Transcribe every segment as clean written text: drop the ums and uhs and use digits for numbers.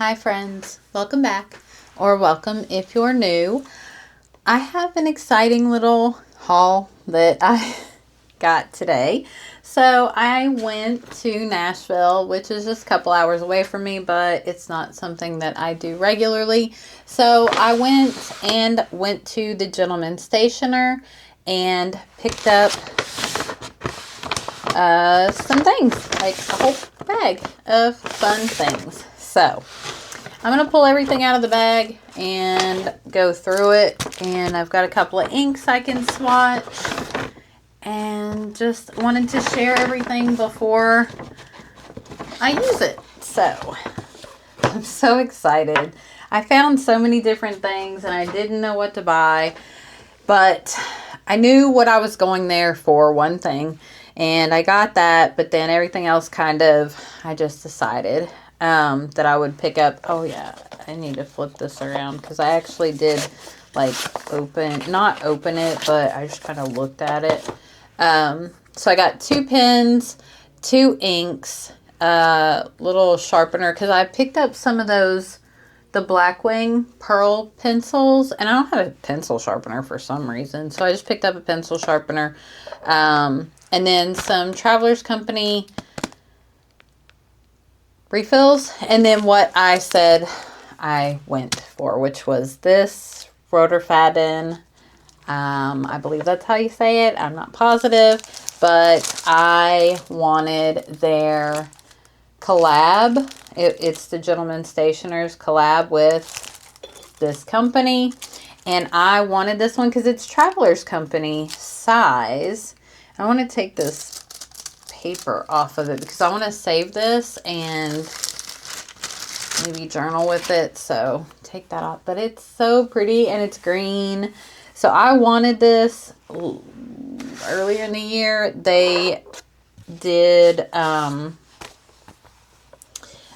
Hi friends, welcome back, or welcome if you're new. I have an exciting little haul that I got today. So I went to Nashville, which is just a couple hours away from me, but it's not something that I do regularly. So I went to the gentleman's stationer and picked up some things, like a whole bag of fun things. So I'm going to pull everything out of the bag and go through it. And I've got a couple of inks I can swatch. And just wanted to share everything before I use it. So I'm so excited. I found so many different things and I didn't know what to buy. But I knew what I was going there for, one thing. And I got that. But then everything else I just decided that I would pick up. Oh yeah, I need to flip this around because I actually did not open it, but I just kind of looked at it. So I got 2 pens, 2 inks, little sharpener, because I picked up some of those, the Blackwing pearl pencils, and I don't have a pencil sharpener for some reason, so I just picked up a pencil sharpener, and then some Travelers Company refills, and then what I said I went for, which was this Rotor-Faden. I believe that's how you say it. I'm not positive, but I wanted their collab. It's the Gentleman Stationer's collab with this company, and I wanted this one because it's Travelers Company size. I want to take this paper off of it because I want to save this and maybe journal with it, so take that off. But it's so pretty and it's green. So I wanted this earlier in the year. They did a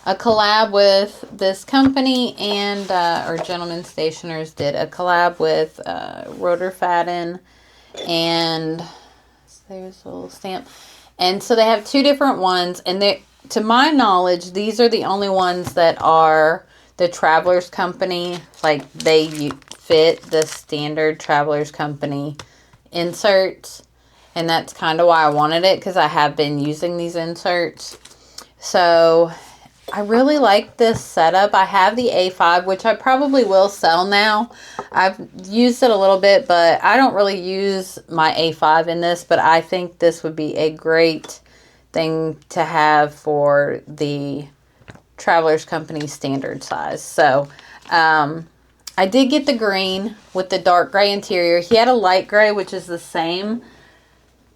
collab with this company, and or Gentleman Stationers did a collab with Rotor-Faden, and there's a little stamp. And so they have 2 different ones, and they, to my knowledge, these are the only ones that are the Travelers Company. Like, they fit the standard Travelers Company inserts, and that's kind of why I wanted it, because I have been using these inserts. So I really like this setup. I have the A5, which I probably will sell now. I've used it a little bit, but I don't really use my A5 in this, but I think this would be a great thing to have for the Travelers Company standard size. So I did get the green with the dark gray interior. He had a light gray, which is the same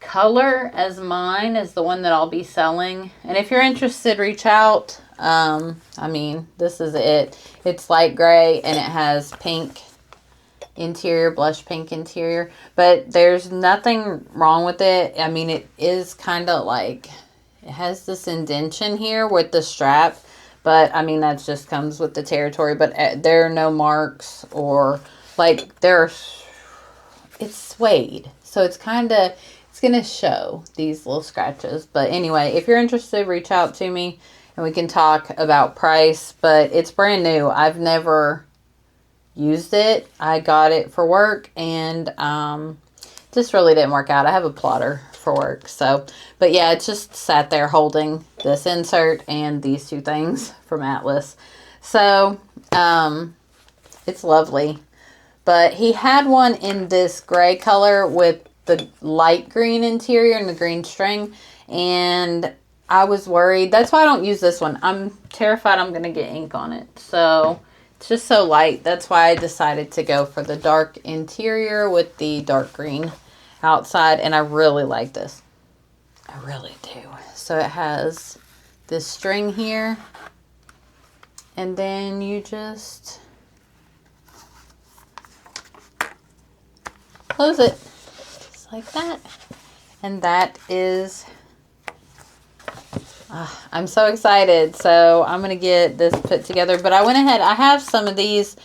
color as mine, as the one that I'll be selling. And if you're interested, reach out. I mean, this is it. It's light gray and it has pink interior, blush pink interior, but there's nothing wrong with it. I mean, it is kind of like, it has this indentation here with the strap, but I mean, that just comes with the territory. But there are no marks, or like it's suede, so it's kind of, it's going to show these little scratches. But anyway, if you're interested, reach out to me and we can talk about price. But it's brand new. I've never used it. I got it for work, and just really didn't work out. I have a plotter for work. So, but yeah, it just sat there holding this insert and these 2 things from Atlas. So, it's lovely. But he had one in this gray color with the light green interior and the green string, and I was worried. That's why I don't use this one. I'm terrified I'm going to get ink on it. So it's just so light. That's why I decided to go for the dark interior with the dark green outside, and I really like this. I really do. So it has this string here, and then you just close it just like that, and that is, I'm so excited. So I'm going to get this put together, but I went ahead, I have some of these,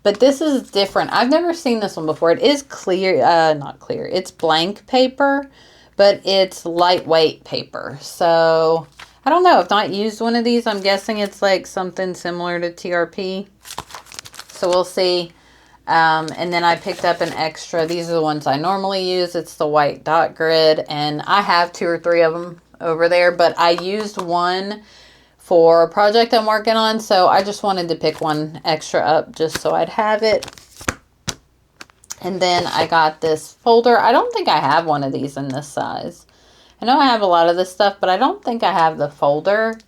but this is different. I've never seen this one before. It is clear, not clear, it's blank paper, but it's lightweight paper. So I don't know. I've not used one of these. I'm guessing it's like something similar to TRP. So we'll see. And then I picked up an extra. These are the ones I normally use. It's the white dot grid. And I have 2 or 3 of them over there. But I used one for a project I'm working on. So I just wanted to pick one extra up just so I'd have it. And then I got this folder. I don't think I have one of these in this size. I know I have a lot of this stuff, but I don't think I have the folder.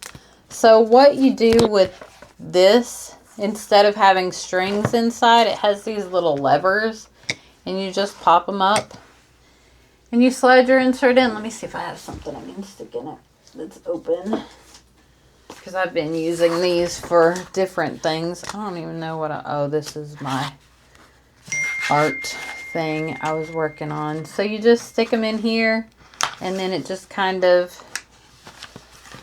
So what you do with this, instead of having strings inside, it has these little levers, and you just pop them up and you slide your insert in. Let me see if I have something I can stick in it that's open, because I've been using these for different things. I don't even know what oh, this is my art thing I was working on. So you just stick them in here, and then it just kind of,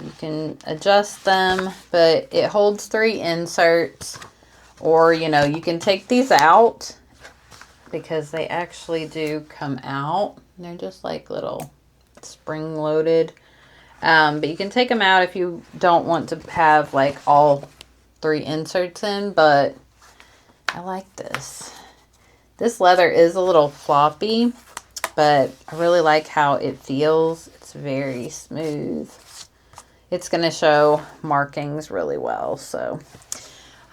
you can adjust them, but it holds 3 inserts. Or, you know, you can take these out, because they actually do come out. They're just like little spring loaded. But you can take them out if you don't want to have like all 3 inserts in, but I like this. This leather is a little floppy, but I really like how it feels. It's very smooth. It's going to show markings really well, so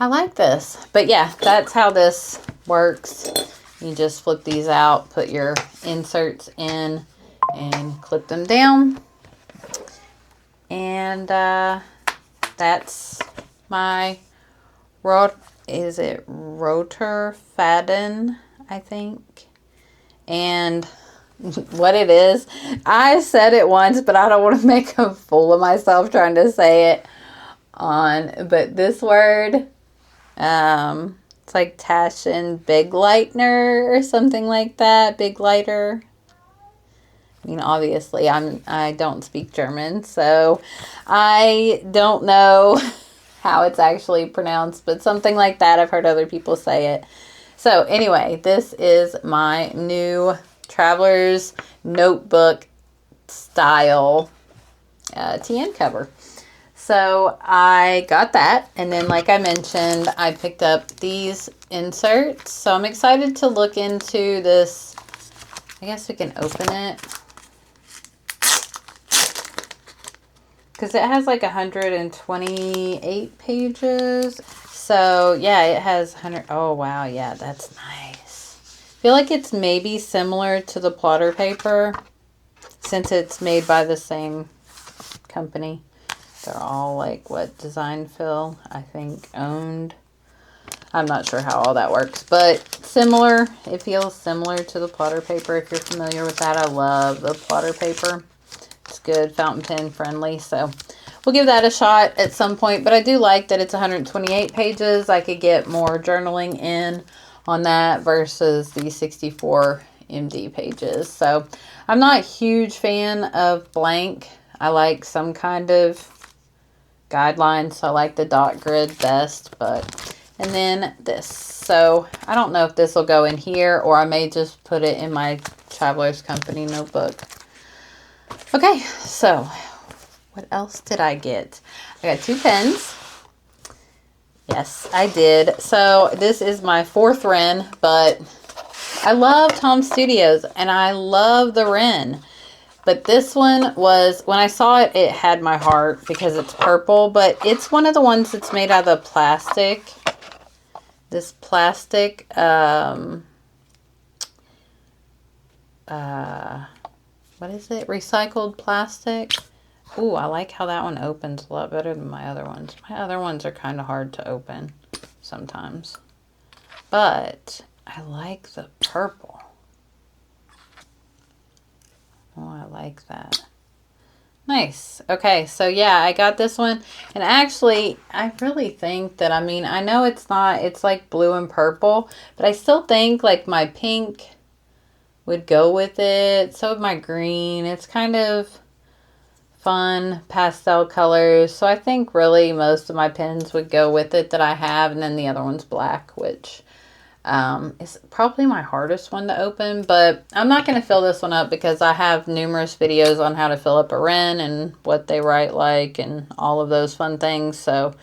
I like this. But yeah, that's how this works. You just flip these out, put your inserts in, and clip them down. And that's my is it rotor Fadden, I think. And what it is, I said it once, but I don't want to make a fool of myself trying to say it but this word, it's like Taschen Big Lightner or something like that. Big lighter. I mean, obviously I don't speak German, so I don't know how it's actually pronounced, but something like that. I've heard other people say it. So anyway, this is my new Traveler's Notebook style TN cover. So I got that, and then like I mentioned, I picked up these inserts. So I'm excited to look into this. I guess we can open it, because it has like 128 pages. So yeah, it has 100. Oh wow, yeah, that's nice. I feel like it's maybe similar to the plotter paper, since it's made by the same company. They're all like, what, Design Fill, I think, owned. I'm not sure how all that works, but similar. It feels similar to the plotter paper, if you're familiar with that. I love the plotter paper. It's good, fountain pen friendly, so we'll give that a shot at some point. But I do like that it's 128 pages. I could get more journaling in on that versus the 64 MD pages. So I'm not a huge fan of blank. I like some kind of guidelines, so I like the dot grid best. And then this, so I don't know if this will go in here, or I may just put it in my Traveler's Company notebook. Okay, so what else did I get? I got 2 pens. Yes, I did. So this is my 4th Wren, but I love Tom Studios and I love the Wren. But this one was, when I saw it, it had my heart because it's purple, but it's one of the ones that's made out of plastic. This plastic, what is it? Recycled plastic. Ooh, I like how that one opens a lot better than my other ones. My other ones are kind of hard to open sometimes. But I like the purple. Oh, I like that. Nice. Okay, so yeah, I got this one. And actually, I really think that, I mean, I know it's not, it's like blue and purple, but I still think like my pink would go with it. So would my green. It's kind of fun pastel colors. So I think really most of my pens would go with it that I have. And then the other one's black, which It's probably my hardest one to open, but I'm not going to fill this one up because I have numerous videos on how to fill up a Ren and what they write like and all of those fun things. So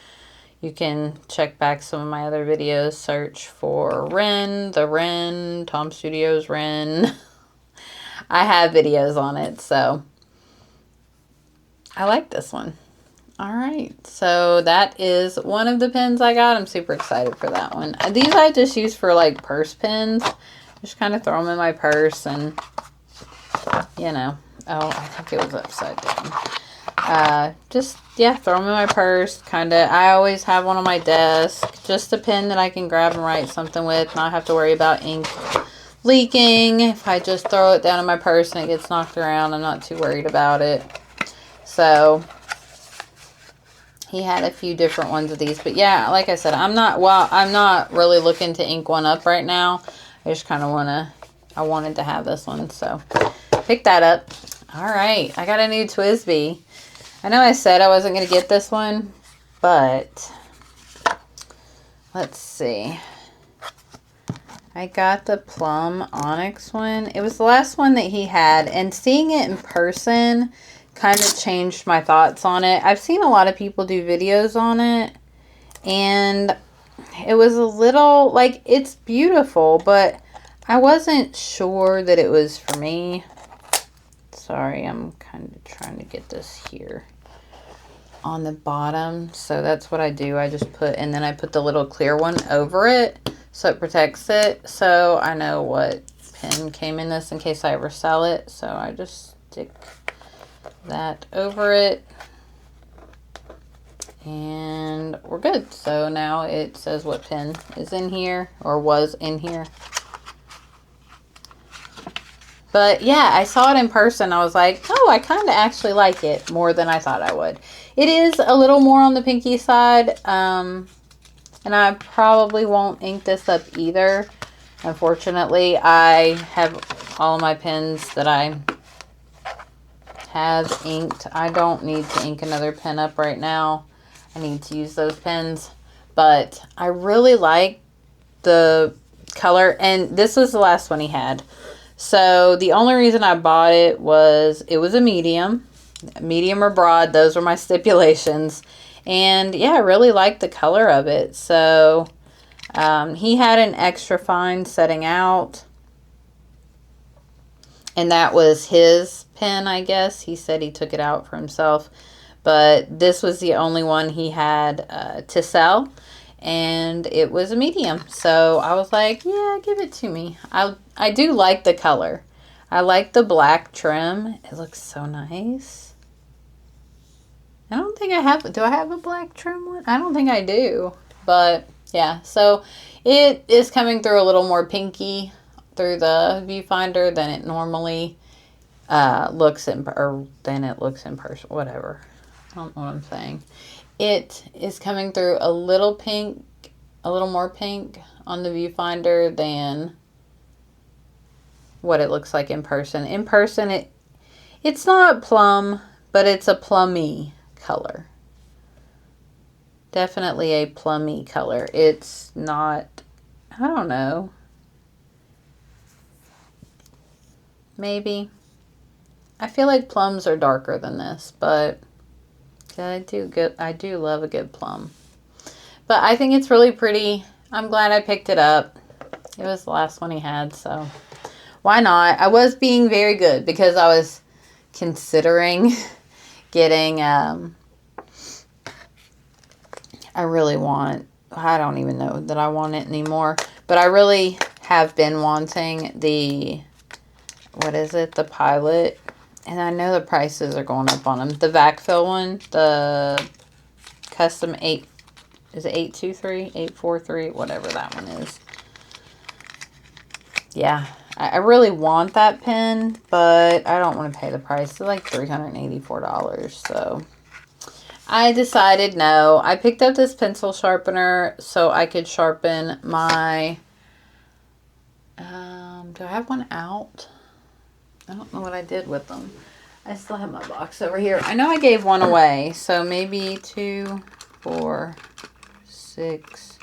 you can check back some of my other videos, search for Ren, the Ren, Tom Studios Ren. I have videos on it, so I like this one. All right, so that is one of the pens I got. I'm super excited for that one. These I just use for like purse pins. Just kind of throw them in my purse and, you know. Oh, I think it was upside down. Just, yeah, throw them in my purse. Kind of, I always have one on my desk. Just a pen that I can grab and write something with. Not have to worry about ink leaking. If I just throw it down in my purse and it gets knocked around, I'm not too worried about it. So he had a few different ones of these, but yeah, like I said, I'm not really looking to ink one up right now. I just kind of I wanted to have this one, so pick that up. All right, I got a new TWSBI. I know I said I wasn't going to get this one, but let's see. I got the Plum Onyx one. It was the last one that he had, and seeing it in person kind of changed my thoughts on it. I've seen a lot of people do videos on it, and it was a little, like, it's beautiful, but I wasn't sure that it was for me. Sorry, I'm kind of trying to get this here on the bottom. So that's what I do. I just put, and then I put the little clear one over it so it protects it. So I know what pen came in this in case I ever sell it. So I just stick that over it and we're good. So now it says what pen is in here or was in here. But yeah, I saw it in person. I was like, oh, I kind of actually like it more than I thought I would. It is a little more on the pinky side, and I probably won't ink this up either. Unfortunately, I have all my pens that I have inked. I don't need to ink another pen up right now. I need to use those pens, but I really like the color, and this was the last one he had. So the only reason I bought it was a medium or broad. Those were my stipulations, and yeah, I really liked the color of it. So he had an extra fine setting out, and that was his pen, I guess. He said he took it out for himself, but this was the only one he had to sell, and it was a medium. So I was like, yeah, give it to me. I do like the color. I like the black trim. It looks so nice. I don't think I have, do I have a black trim one? I don't think I do, but yeah. So it is coming through a little more pinky through the viewfinder than it normally looks in, or than it looks in person, whatever. I don't know what I'm saying. It is coming through a little pink, a little more pink on the viewfinder than what it looks like in person. In person, it's not plum, but it's a plummy color. Definitely a plummy color. It's not, I don't know. Maybe. I feel like plums are darker than this, but I do love a good plum. But I think it's really pretty. I'm glad I picked it up. It was the last one he had, so why not? I was being very good because I was considering getting, I don't even know that I want it anymore, but I really have been wanting the, the Pilot, and I know the prices are going up on them. The Vacfill one, the custom 8, is it 823, 843, whatever that one is. Yeah, I really want that pen, but I don't want to pay the price. It's like $384, so I decided no. I picked up this pencil sharpener so I could sharpen my, do I have one out? I don't know what I did with them. I still have my box over here. I know I gave one away, so maybe 2, 4, 6,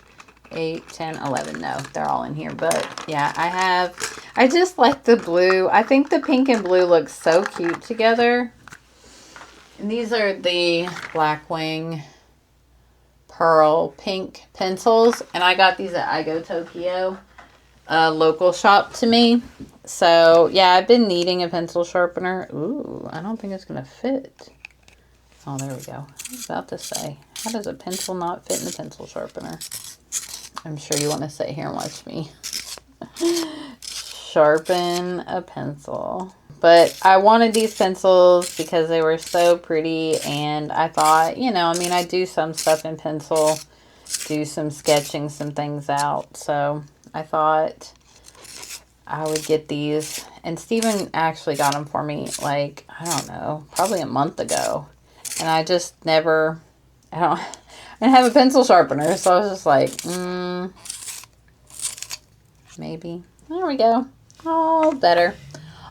8, 10, 11. No, they're all in here. But yeah, I just like the blue. I think the pink and blue look so cute together. And these are the Blackwing Pearl pink pencils. And I got these at I Go Tokyo, a local shop to me. So yeah, I've been needing a pencil sharpener. Ooh, I don't think it's going to fit. Oh, there we go. I was about to say, how does a pencil not fit in a pencil sharpener? I'm sure you want to sit here and watch me sharpen a pencil. But I wanted these pencils because they were so pretty, and I thought, you know, I mean, I do some stuff in pencil, do some sketching, some things out. So I thought I would get these. And Steven actually got them for me, like, I don't know, probably a month ago. And I just never, I didn't have a pencil sharpener. So I was just like, maybe. There we go. All better.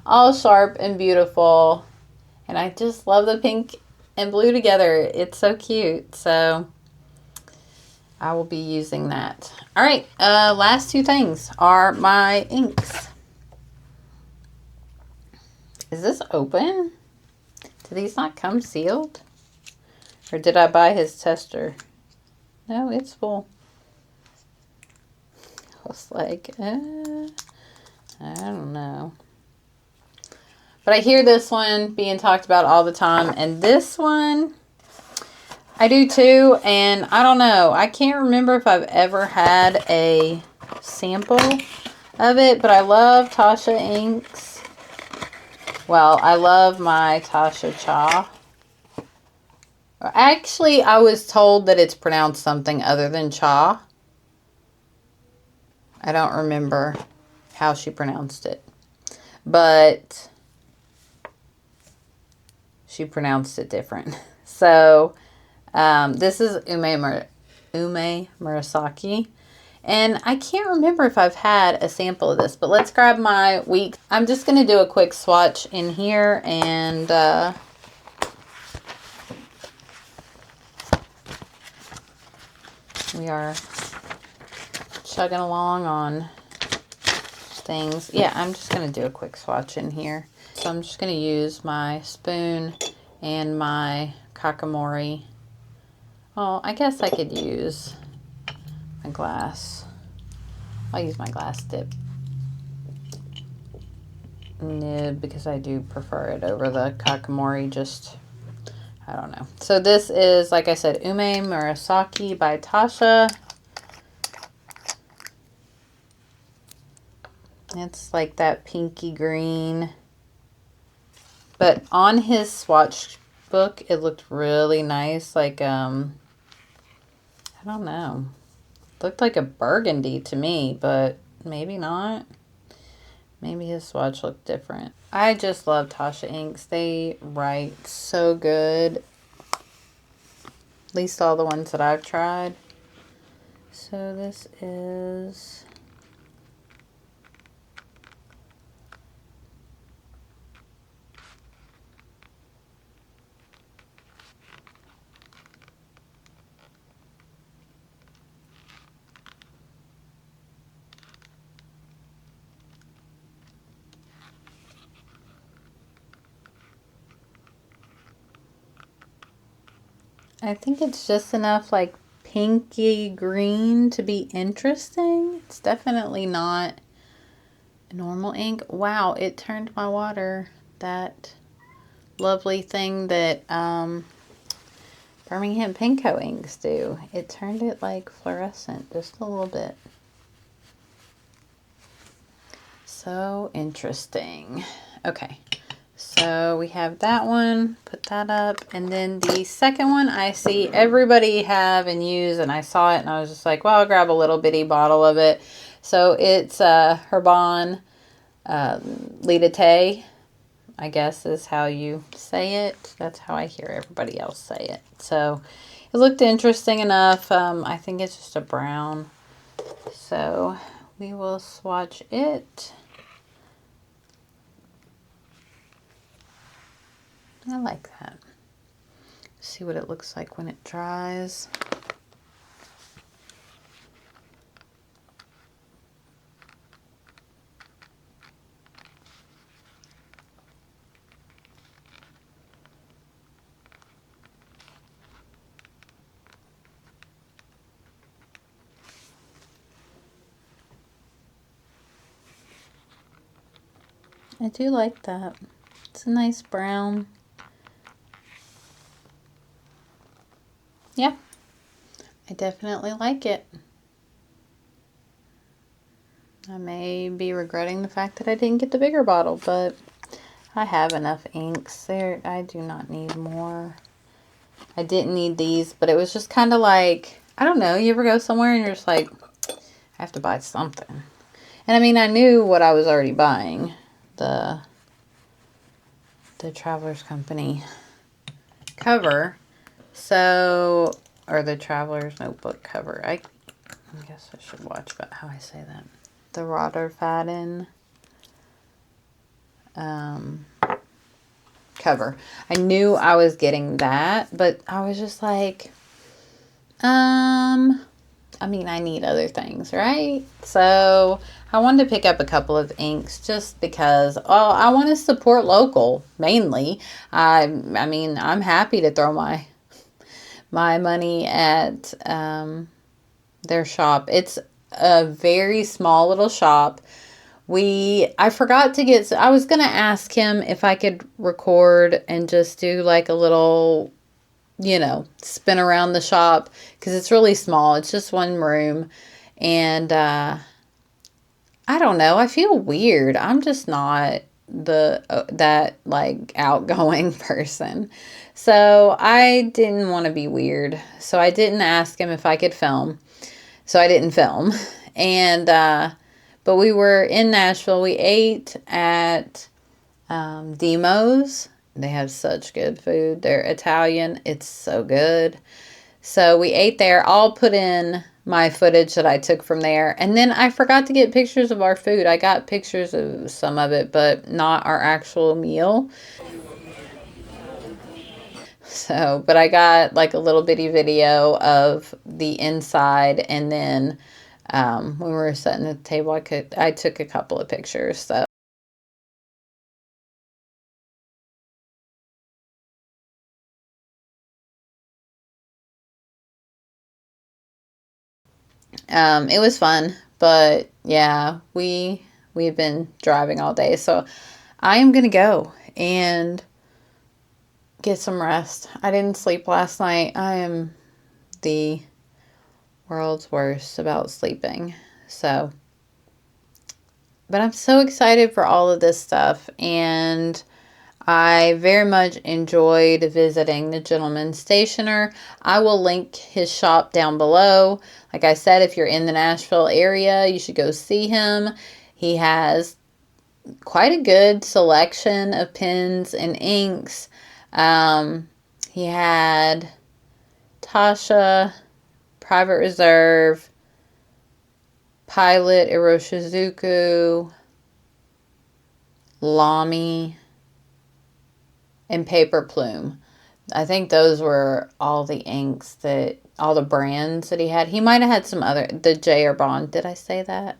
All sharp and beautiful. And I just love the pink and blue together. It's so cute. So I will be using that. All right. Last two things are my inks. Is this open? Do these not come sealed? Or did I buy his tester? No, it's full. I was like, I don't know. But I hear this one being talked about all the time. And this one, I do too. And I don't know. I can't remember if I've ever had a sample of it. But I love Tasha inks. Well, I love my Tasha Cha. Actually, I was told that it's pronounced something other than Cha. I don't remember how she pronounced it. But she pronounced it different. So, this is Ume Murasaki. And I can't remember if I've had a sample of this. But let's grab my week. I'm just going to do a quick swatch in here. And we are chugging along on things. Yeah, I'm just going to do a quick swatch in here. So I'm just going to use my spoon and my Kakamori. Oh, I guess I could use my glass. I'll use my glass dip nib because I do prefer it over the Kakamori. Just, I don't know. So this is, like I said, Ume Murasaki by Tasha. It's like that pinky green. But on his swatch book, it looked really nice. Like, I don't know. It looked like a burgundy to me, but maybe not. Maybe his swatch looked different. I just love Tasha inks. They write so good. At least all the ones that I've tried. So this is... I think it's just enough like pinky green to be interesting. It's definitely not normal ink. Wow, it turned my water. That lovely thing that Birmingham Pinko inks do. It turned it like fluorescent just a little bit. So interesting. Okay. So we have that one, put that up, and then the second one I see everybody have and use, and I saw it and I was just like, well, I'll grab a little bitty bottle of it. So it's Herbon Lidate, I guess is how you say it. That's how I hear everybody else say it. So it looked interesting enough. I think it's just a brown. So we will swatch it. I like that. See what it looks like when it dries. I do like that. It's a nice brown. Yeah, I definitely like it. I may be regretting the fact that I didn't get the bigger bottle, but I have enough inks there. I do not need more. I didn't need these, but it was just kind of like, I don't know, you ever go somewhere and you're just like, I have to buy something. And I mean, I knew what I was already buying. The Traveler's Company cover. So, or the Traveler's Notebook cover. I guess I should watch about how I say that. The Rotter Fadden cover. I knew I was getting that, but I was just like, I mean, I need other things, right? So I wanted to pick up a couple of inks just because, well, I want to support local mainly. I mean, I'm happy to throw my money at their shop. It's a very small little shop. I forgot to get, I was going to ask him if I could record and just do like a little, spin around the shop, because it's really small. It's just one room. And I don't know. I feel weird. I'm just not that like outgoing person. So I didn't want to be weird. So I didn't ask him if I could film. So I didn't film. And but we were in Nashville. We ate at Demo's. They have such good food. They're Italian. It's so good. So we ate there. I'll put in my footage that I took from there. And then I forgot to get pictures of our food. I got pictures of some of it, but not our actual meal. So, but I got like a little bitty video of the inside, and then when we were sitting at the table, I took a couple of pictures. So it was fun, but yeah, we've been driving all day, so I am gonna go and get some rest. I didn't sleep last night. I am the world's worst about sleeping. So, but I'm so excited for all of this stuff, and I very much enjoyed visiting the Gentleman Stationer. I will link his shop down below. Like I said, if you're in the Nashville area, you should go see him. He has quite a good selection of pens and inks. He had Tasha, Private Reserve, Pilot, Iroshizuku, Lamy, and Paper Plume. I think those were all the inks all the brands that he had. He might have had some other, the J.R. Bond. Did I say that?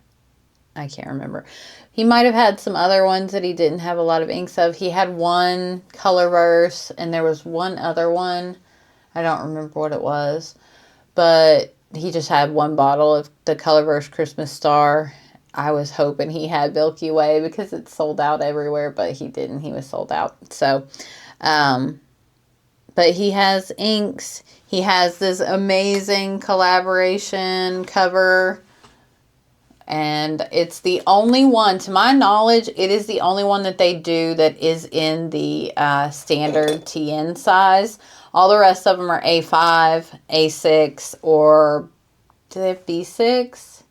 I can't remember. He might have had some other ones that he didn't have a lot of inks of. He had one Colorverse, and there was one other one. I don't remember what it was. But he just had one bottle of the Colorverse Christmas Star. I was hoping he had Milky Way because it's sold out everywhere, but he didn't. He was sold out. So, but he has inks. He has this amazing collaboration cover. And it's the only one, to my knowledge, it is the only one that they do that is in the standard TN size. All the rest of them are A5, A6, or do they have B6?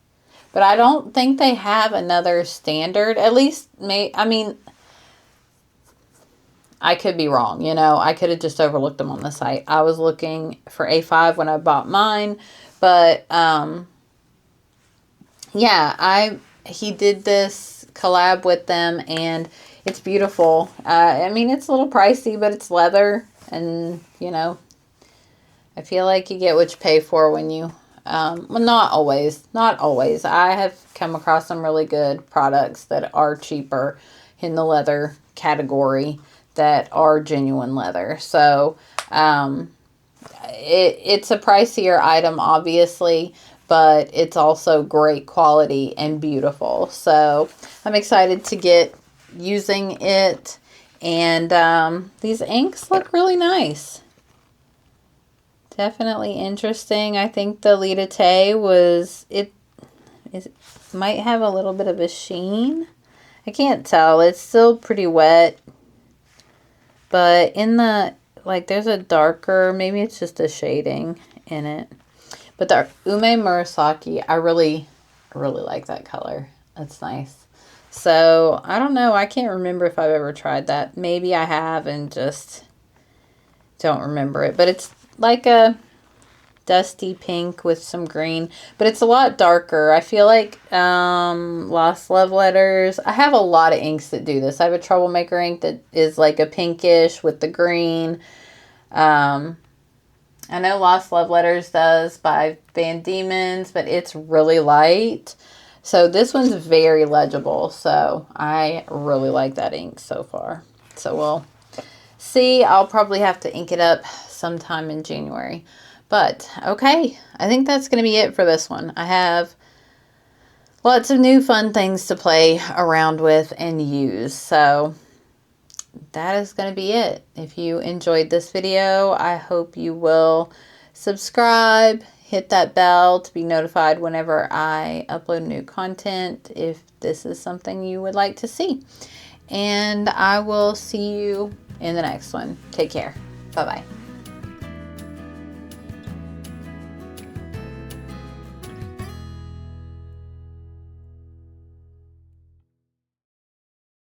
But I don't think they have another standard. At least, I mean, I could be wrong. I could have just overlooked them on the site. I was looking for A5 when I bought mine. But, yeah, he did this collab with them, and it's beautiful. I mean, it's a little pricey, but it's leather, and I feel like you get what you pay for when you well, not always. I have come across some really good products that are cheaper in the leather category that are genuine leather. So it's a pricier item, obviously, but it's also great quality and beautiful. So I'm excited to get using it. And these inks look really nice. Definitely interesting. I think the Lita was, it might have a little bit of a sheen. I can't tell. It's still pretty wet. But in the, like, there's a darker, maybe it's just a shading in it. But the Ume Murasaki, I really like that color. That's nice. So, I don't know. I can't remember if I've ever tried that. Maybe I have and just don't remember it. But it's like a dusty pink with some green. But it's a lot darker. I feel like Lost Love Letters. I have a lot of inks that do this. I have a Troublemaker ink that is like a pinkish with the green. I know Lost Love Letters does by Van Diemen's, but it's really light. So this one's very legible. So I really like that ink so far. So we'll see. I'll probably have to ink it up sometime in January. But okay, I think that's going to be it for this one. I have lots of new fun things to play around with and use. So that is going to be it. If you enjoyed this video, I hope you will subscribe, hit that bell to be notified whenever I upload new content, if this is something you would like to see. And I will see you in the next one. Take care. Bye-bye.